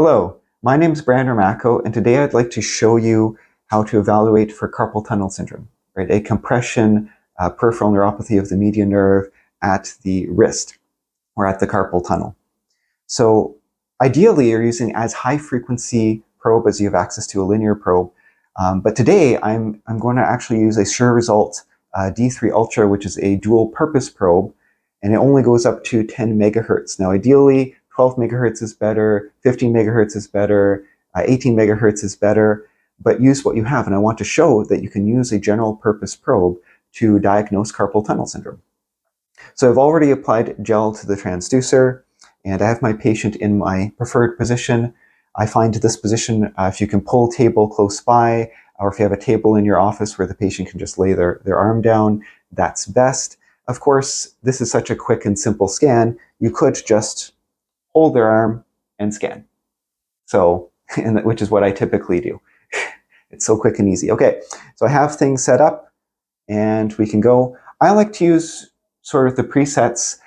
Hello, my name is Brandon Macco, and today I'd like to show you how to evaluate for carpal tunnel syndrome, right? A compression peripheral neuropathy of the median nerve at the wrist or at the carpal tunnel. So ideally, you're using as high frequency probe as you have access to, a linear probe. But today, I'm going to actually use a Suresult D3Ultra, which is a dual purpose probe, and it only goes up to 10 megahertz. Now, ideally, 12 megahertz is better, 15 megahertz is better, 18 megahertz is better, but use what you have. And I want to show that you can use a general purpose probe to diagnose carpal tunnel syndrome. So I've already applied gel to the transducer, and I have my patient in my preferred position. I find this position, if you can pull a table close by, or if you have a table in your office where the patient can just lay their arm down, that's best. Of course, this is such a quick and simple scan, you could just hold their arm and scan. So, which is what I typically do. It's so quick and easy. Okay, so I have things set up and we can go. I like to use sort of the presets,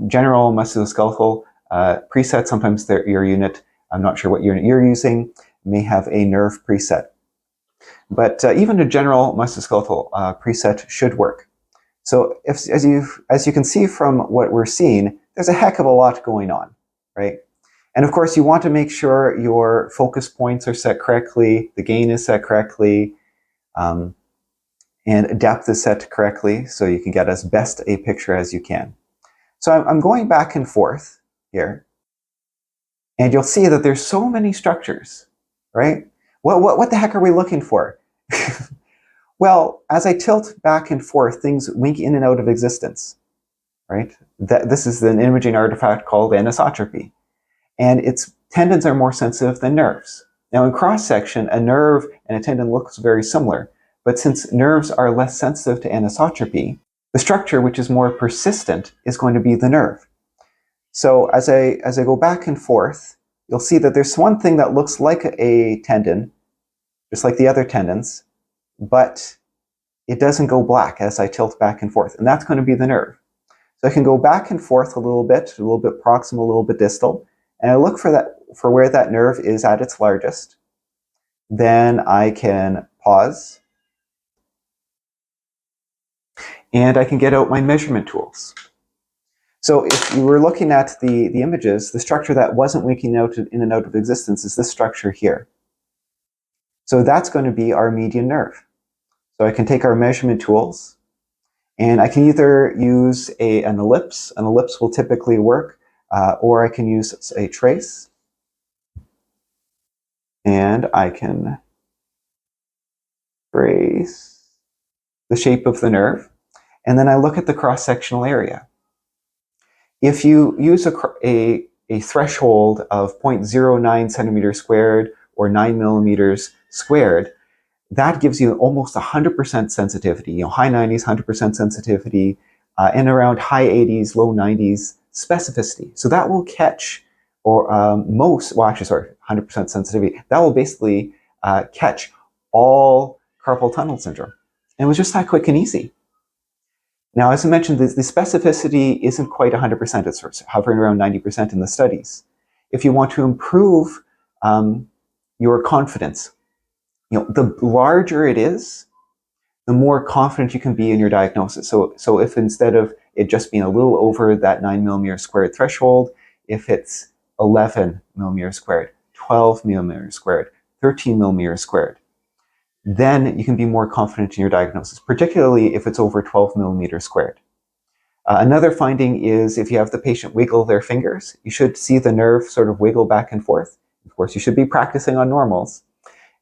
general musculoskeletal preset. Sometimes your unit, I'm not sure what unit you're using, may have a nerve preset. But even a general musculoskeletal preset should work. So as you can see from what we're seeing, there's a heck of a lot going on, right? And of course, you want to make sure your focus points are set correctly, the gain is set correctly, and depth is set correctly, so you can get as best a picture as you can. So I'm going back and forth here, and you'll see that there's so many structures, right? What the heck are we looking for? Well, as I tilt back and forth, things wink in and out of existence, right? This is an imaging artifact called anisotropy, and its tendons are more sensitive than nerves. Now, in cross-section, a nerve and a tendon looks very similar, but since nerves are less sensitive to anisotropy, the structure which is more persistent is going to be the nerve. So as I go back and forth, you'll see that there's one thing that looks like a tendon, just like the other tendons, but it doesn't go black as I tilt back and forth, and that's going to be the nerve. So I can go back and forth a little bit proximal, a little bit distal, and I look for where that nerve is at its largest. Then I can pause, and I can get out my measurement tools. So if you were looking at the images, the structure that wasn't winking out in and out of existence is this structure here. So that's going to be our median nerve. So I can take our measurement tools, and I can either use an ellipse. An ellipse will typically work, or I can use a trace, and I can trace the shape of the nerve, and then I look at the cross-sectional area. If you use a threshold of 0.09 centimeters squared or 9 millimeters squared, that gives you almost 100% sensitivity, high 90s, 100% sensitivity, and around high 80s, low 90s specificity. So that will catch, or 100% sensitivity. That will basically catch all carpal tunnel syndrome. And it was just that quick and easy. Now, as I mentioned, the specificity isn't quite 100%. It's hovering around 90% in the studies. If you want to improve your confidence, the larger it is, the more confident you can be in your diagnosis. So if instead of it just being a little over that 9 millimeter squared threshold, if it's 11 millimeters squared, 12 millimeters squared, 13 millimeters squared, then you can be more confident in your diagnosis, particularly if it's over 12 millimeters squared. Another finding is if you have the patient wiggle their fingers, you should see the nerve sort of wiggle back and forth. Of course, you should be practicing on normals.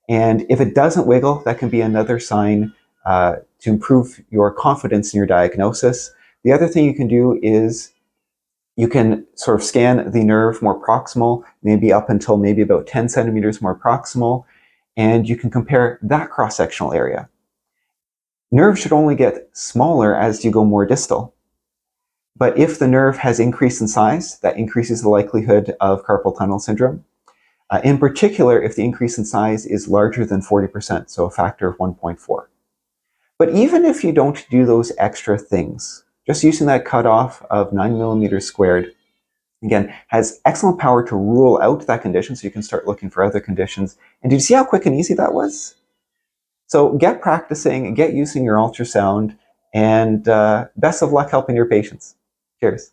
And if it doesn't wiggle, that can be another sign to improve your confidence in your diagnosis. The other thing you can do is you can sort of scan the nerve more proximal, maybe up until maybe about 10 centimeters more proximal, and you can compare that cross-sectional area. Nerve should only get smaller as you go more distal. But if the nerve has increased in size, that increases the likelihood of carpal tunnel syndrome. In particular, if the increase in size is larger than 40%, so a factor of 1.4. But even if you don't do those extra things, just using that cutoff of 9 millimeters squared, Again, has excellent power to rule out that condition, so you can start looking for other conditions. And did you see how quick and easy that was? So get practicing, get using your ultrasound, and best of luck helping your patients. Cheers.